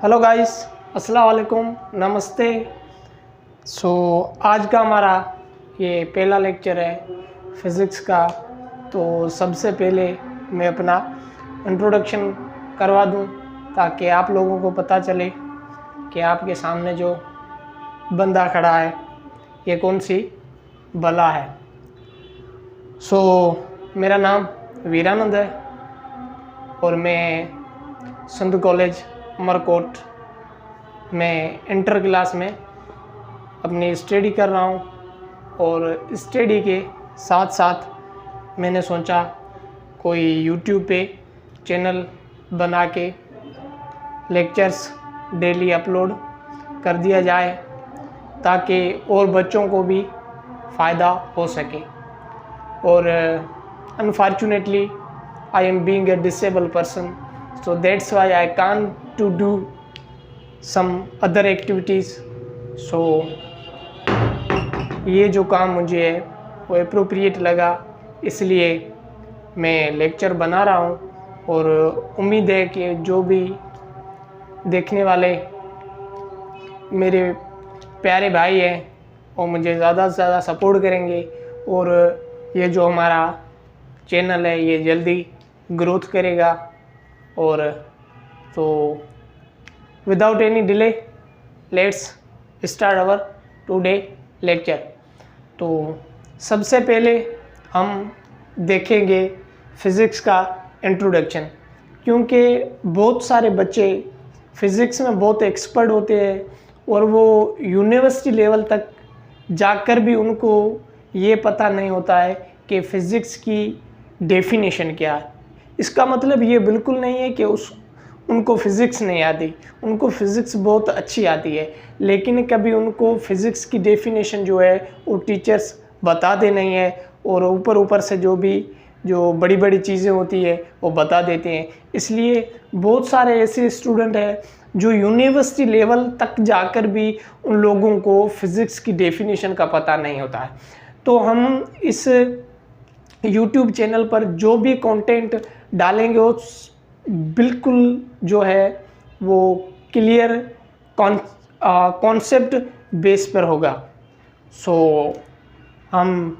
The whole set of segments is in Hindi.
हेलो गाइस, अस्सलाम वालेकुम, नमस्ते। आज का हमारा ये पहला लेक्चर है फिज़िक्स का। तो सबसे पहले मैं अपना इंट्रोडक्शन करवा दूं ताकि आप लोगों को पता चले कि आपके सामने जो बंदा खड़ा है ये कौन सी बला है। मेरा नाम वीरानंद है और मैं संत कॉलेज उमरकोट में इंटर क्लास में अपनी स्टडी कर रहा हूँ। और स्टडी के साथ साथ मैंने सोचा कोई यूट्यूब पे चैनल बना के लेक्चर्स डेली अपलोड कर दिया जाए ताकि और बच्चों को भी फ़ायदा हो सके। और unfortunately I am being a disable person, so that's why I can't to do some other activities। so ये जो काम मुझे है वो अप्रोप्रिएट लगा, इसलिए मैं लेक्चर बना रहा हूँ। और उम्मीद है कि जो भी देखने वाले मेरे प्यारे भाई हैं वो मुझे ज़्यादा से ज़्यादा सपोर्ट करेंगे और ये जो हमारा चैनल है ये जल्दी ग्रोथ करेगा। और तो without any delay let's start our today lecture. तो सबसे पहले हम देखेंगे फ़िज़िक्स का इंट्रोडक्शन, क्योंकि बहुत सारे बच्चे फ़िज़िक्स में बहुत एक्सपर्ट होते हैं और वो यूनिवर्सिटी लेवल तक जाकर भी उनको ये पता नहीं होता है कि फ़िज़िक्स की डेफिनेशन क्या है। इसका मतलब ये बिल्कुल नहीं है कि उनको फ़िज़िक्स नहीं आती, उनको फ़िज़िक्स बहुत अच्छी आती है, लेकिन कभी उनको फ़िज़िक्स की डेफिनेशन जो है वो टीचर्स बताते नहीं है और ऊपर से जो बड़ी बड़ी चीज़ें होती है वो बता देते हैं। इसलिए बहुत सारे ऐसे स्टूडेंट हैं जो यूनिवर्सिटी लेवल तक जाकर भी उन लोगों को फ़िज़िक्स की डेफिनेशन का पता नहीं होता है। तो हम इस यूट्यूब चैनल पर जो भी कंटेंट डालेंगे वो बिल्कुल जो है वो क्लियर कॉन्सेप्ट बेस पर होगा। हम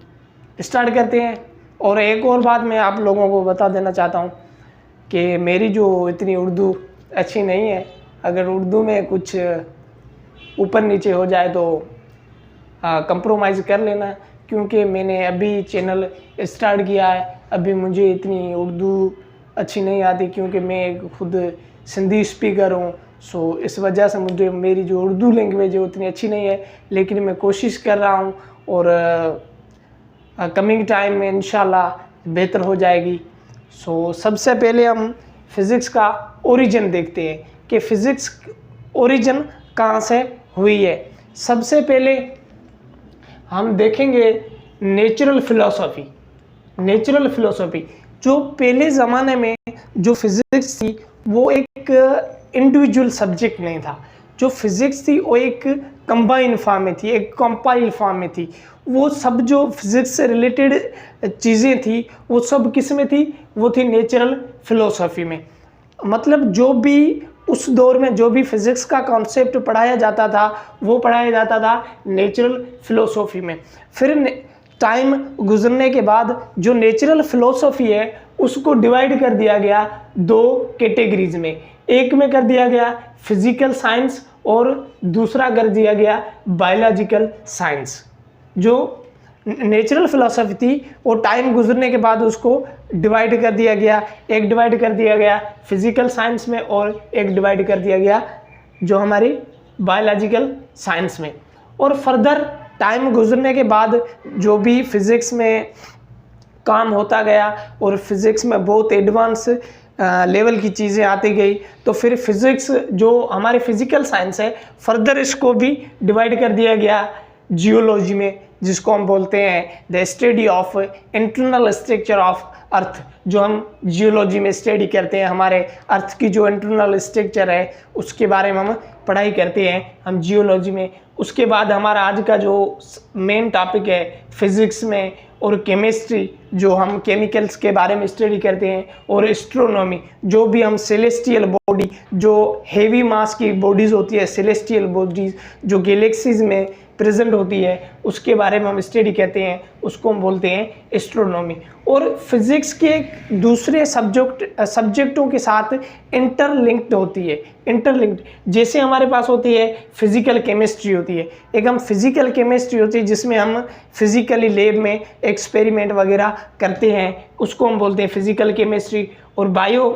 स्टार्ट करते हैं। और एक और बात मैं आप लोगों को बता देना चाहता हूँ कि मेरी जो इतनी उर्दू अच्छी नहीं है, अगर उर्दू में कुछ ऊपर नीचे हो जाए तो कंप्रोमाइज़ कर लेना, क्योंकि मैंने अभी चैनल स्टार्ट किया है। अभी मुझे इतनी उर्दू अच्छी नहीं आती क्योंकि मैं खुद सिंधी स्पीकर हूँ। इस वजह से मेरी जो उर्दू लैंग्वेज है उतनी अच्छी नहीं है, लेकिन मैं कोशिश कर रहा हूँ और कमिंग टाइम में इंशाल्लाह बेहतर हो जाएगी। सबसे पहले हम फ़िज़िक्स का ओरिजिन देखते हैं कि फ़िज़िक्स ओरिजिन कहाँ से हुई है। सबसे पहले हम देखेंगे नेचुरल फ़िलॉसफ़ी। जो पहले ज़माने में जो फ़िज़िक्स थी वो एक इंडिविजुअल सब्जेक्ट नहीं था। जो फ़िज़िक्स थी वो एक कंबाइन फॉर्म में थी, एक कंपाइल फॉर्म में थी। वो सब जो फिज़िक्स से रिलेटेड चीज़ें थी वो सब किस में थी, वो थी नेचुरल फ़िलॉसफ़ी में। मतलब जो भी उस दौर में जो भी फिज़िक्स का कॉन्सेप्ट पढ़ाया जाता था वो पढ़ाया जाता था नेचुरल फ़िलॉसफ़ी में। फिर टाइम गुजरने के बाद जो नेचुरल फ़िलॉसफ़ी है उसको डिवाइड कर दिया गया दो कैटेगरीज में। एक में कर दिया गया फिज़िकल साइंस और दूसरा कर दिया गया बायोलॉजिकल साइंस। जो नेचुरल फ़िलॉसफ़ी थी वो टाइम गुजरने के बाद उसको डिवाइड कर दिया गया। एक डिवाइड कर दिया गया फिज़िकल साइंस में और एक डिवाइड कर दिया गया जो हमारी बायोलॉजिकल साइंस में। और फर्दर टाइम गुजरने के बाद जो भी फिज़िक्स में काम होता गया और फिज़िक्स में बहुत एडवांस लेवल की चीज़ें आती गई, तो फिर फिज़िक्स जो हमारे फिज़िकल साइंस है फर्दर इसको भी डिवाइड कर दिया गया जियोलॉजी में, जिसको हम बोलते हैं the study of internal structure of earth. जो हम जियोलॉजी में स्टडी करते हैं, हमारे अर्थ की जो इंटरनल स्ट्रक्चर है उसके बारे में हम पढ़ाई करते हैं हम जियोलॉजी में। उसके बाद हमारा आज का जो मेन टॉपिक है फिज़िक्स में और केमिस्ट्री जो हम केमिकल्स के बारे में स्टडी करते हैं, और एस्ट्रोनॉमी जो भी हम सेलेस्टियल बॉडी, जो हेवी मास की बॉडीज़ होती है, सेलेस्टियल बॉडीज़ जो गैलेक्सीज में प्रेजेंट होती है, उसके बारे में हम स्टडी करते हैं, उसको हम बोलते हैं एस्ट्रोनॉमी। और फिजिक्स के दूसरे सब्जेक्टों के साथ इंटरलिंक्ड होती है। इंटरलिंक्ड जैसे हमारे पास होती है फिजिकल केमिस्ट्री होती है, एक हम फिजिकल केमिस्ट्री होती है जिसमें हम फिजिकली लैब में एक्सपेरिमेंट वगैरह करते हैं, उसको हम बोलते हैं फिजिकल केमिस्ट्री। और बायो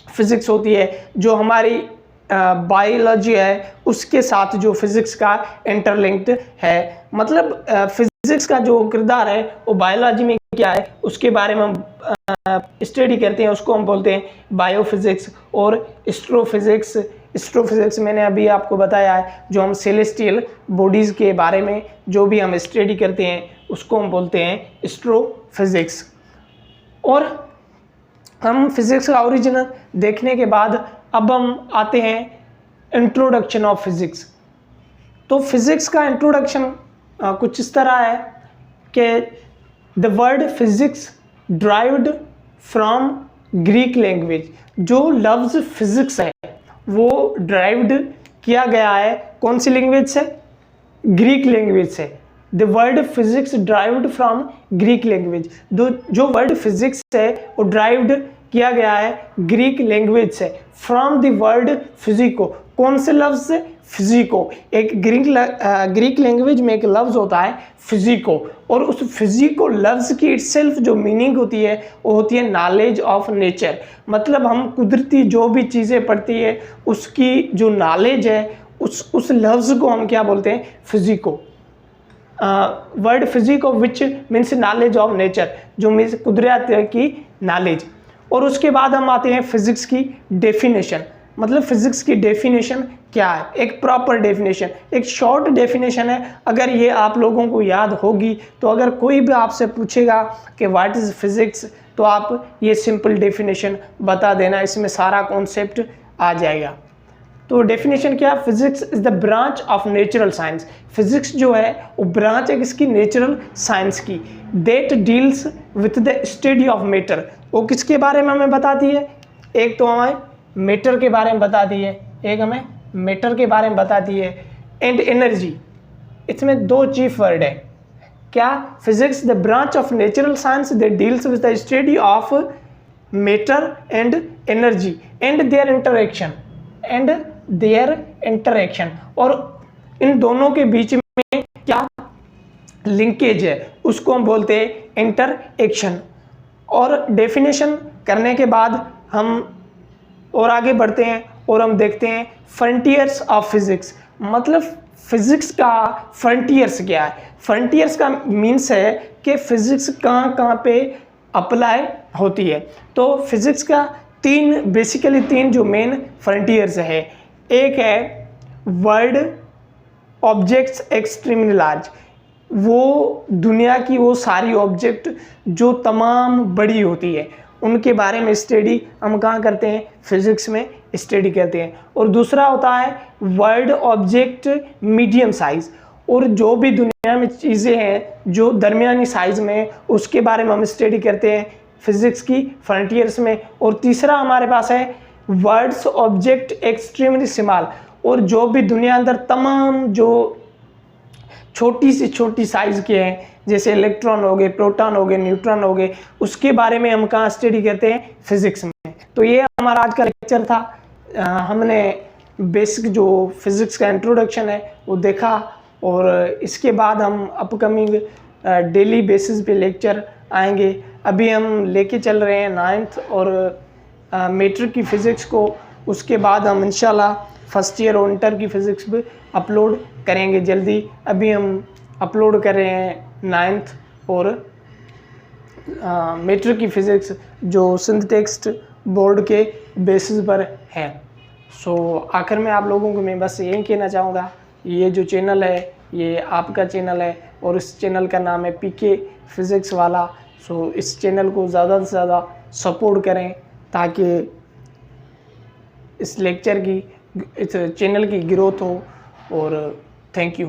फिजिक्स होती है जो हमारी बायोलॉजी है उसके साथ जो फिजिक्स का इंटरलिंक्ड है। मतलब फिजिक्स का जो किरदार है वो बायोलॉजी में क्या है उसके बारे में हम स्टडी करते हैं, उसको हम बोलते हैं बायोफिजिक्स। और एस्ट्रोफिजिक्स, एस्ट्रोफिजिक्स मैंने अभी आपको बताया है, जो हम सेलेस्टियल बॉडीज़ के बारे में जो भी हम स्टडी करते हैं उसको हम बोलते हैं एस्ट्रोफिजिक्स। और हम फिजिक्स का ओरिजिन देखने के बाद अब हम आते हैं इंट्रोडक्शन ऑफ फिजिक्स। तो फिजिक्स का इंट्रोडक्शन कुछ इस तरह है कि the word physics derived from Greek language. जो लफ्ज़ फिजिक्स है वो ड्राइव्ड किया गया है कौन सी लैंग्वेज से? ग्रीक लैंग्वेज से। The word physics derived from Greek language. जो वर्ड फिजिक्स है वो ड्राइव्ड किया गया है ग्रीक लैंग्वेज से, फ्रॉम द वर्ड फिजिको। कौन से लफ्ज़ से? फिजिको। एक ग्रीक लैंग्वेज में एक लफ्ज़ होता है फिजिको, और उस फिजिको लफ्ज़ की इटसेल्फ जो मीनिंग होती है वो होती है नॉलेज ऑफ नेचर। मतलब हम कुदरती जो भी चीज़ें पढ़ती है उसकी जो नॉलेज है उस लफ्ज़ को हम क्या बोलते हैं? Physico. Word physico which means knowledge of nature, जो मीन्स कुदरत की नॉलेज। और उसके बाद हम आते हैं फिजिक्स की डेफिनेशन। मतलब फिजिक्स की डेफिनेशन क्या है? एक प्रॉपर डेफिनेशन, एक शॉर्ट डेफिनेशन है। अगर ये आप लोगों को याद होगी तो अगर कोई भी आपसे पूछेगा कि व्हाट इज़ फिजिक्स तो आप ये सिंपल डेफिनेशन बता देना, इसमें सारा कॉन्सेप्ट आ जाएगा। तो डेफिनेशन क्या? Physics is the branch of natural science. Physics जो है वो ब्रांच है किसकी? नेचुरल साइंस की। That deals with the study of matter. वो किसके बारे में हमें बताती है? एक तो हमें मैटर के बारे में बताती है, एक हमें मैटर के बारे में बताती है, एंड एनर्जी। इसमें दो चीफ वर्ड है क्या? Physics the branch of natural science that deals with the study of matter and energy and there interaction. और इन दोनों के बीच में क्या लिंकेज है उसको हम बोलते हैं इंटरएक्शन। और डेफिनेशन करने के बाद हम और आगे बढ़ते हैं और हम देखते हैं फ्रंटियर्स ऑफ फिजिक्स। मतलब फिजिक्स का फ्रंटियर्स क्या है? फ्रंटियर्स का मीन्स है कि फिजिक्स कहाँ कहाँ पे अप्लाई होती है। तो फिजिक्स का बेसिकली तीन जो मेन फ्रंटियर्स है। एक है वर्ल्ड ऑब्जेक्ट्स एक्सट्रीमली लार्ज। वो दुनिया की वो सारी ऑब्जेक्ट जो तमाम बड़ी होती है उनके बारे में स्टडी हम कहाँ करते हैं? फिजिक्स में स्टडी करते हैं। और दूसरा होता है वर्ल्ड ऑब्जेक्ट मीडियम साइज। और जो भी दुनिया में चीज़ें हैं जो दरमियानी साइज में उसके बारे में हम स्टडी करते हैं फिजिक्स की फ्रंटियर्स में। और तीसरा हमारे पास है वर्ड्स ऑब्जेक्ट एक्सट्रीमली स्मॉल। और जो भी दुनिया अंदर तमाम जो छोटी से छोटी साइज़ के हैं जैसे इलेक्ट्रॉन हो गए, प्रोटॉन हो गए, न्यूट्रॉन हो गए, उसके बारे में हम कहाँ स्टडी करते हैं? फिजिक्स में। तो ये हमारा आज का लेक्चर था। हमने बेसिक जो फिज़िक्स का इंट्रोडक्शन है वो देखा, और इसके बाद हम अपकमिंग डेली बेसिस पे लेक्चर आएंगे। अभी हम लेके चल रहे हैं 9th और मैट्रिक की फ़िज़िक्स को, उसके बाद हम इंशाल्लाह फर्स्ट ईयर और इंटर की फ़िज़िक्स भी अपलोड करेंगे जल्दी। अभी हम अपलोड कर रहे हैं 9th और मैट्रिक की फ़िज़िक्स जो सिंध टेक्स्ट बोर्ड के बेसिस पर है। सो आखिर में आप लोगों को मैं बस यही कहना चाहूँगा, ये जो चैनल है ये आपका चैनल है और इस चैनल का नाम है पीके फिज़िक्स वाला। सो इस चैनल को ज़्यादा से ज़्यादा सपोर्ट करें ताकि इस चैनल की ग्रोथ हो। और थैंक यू।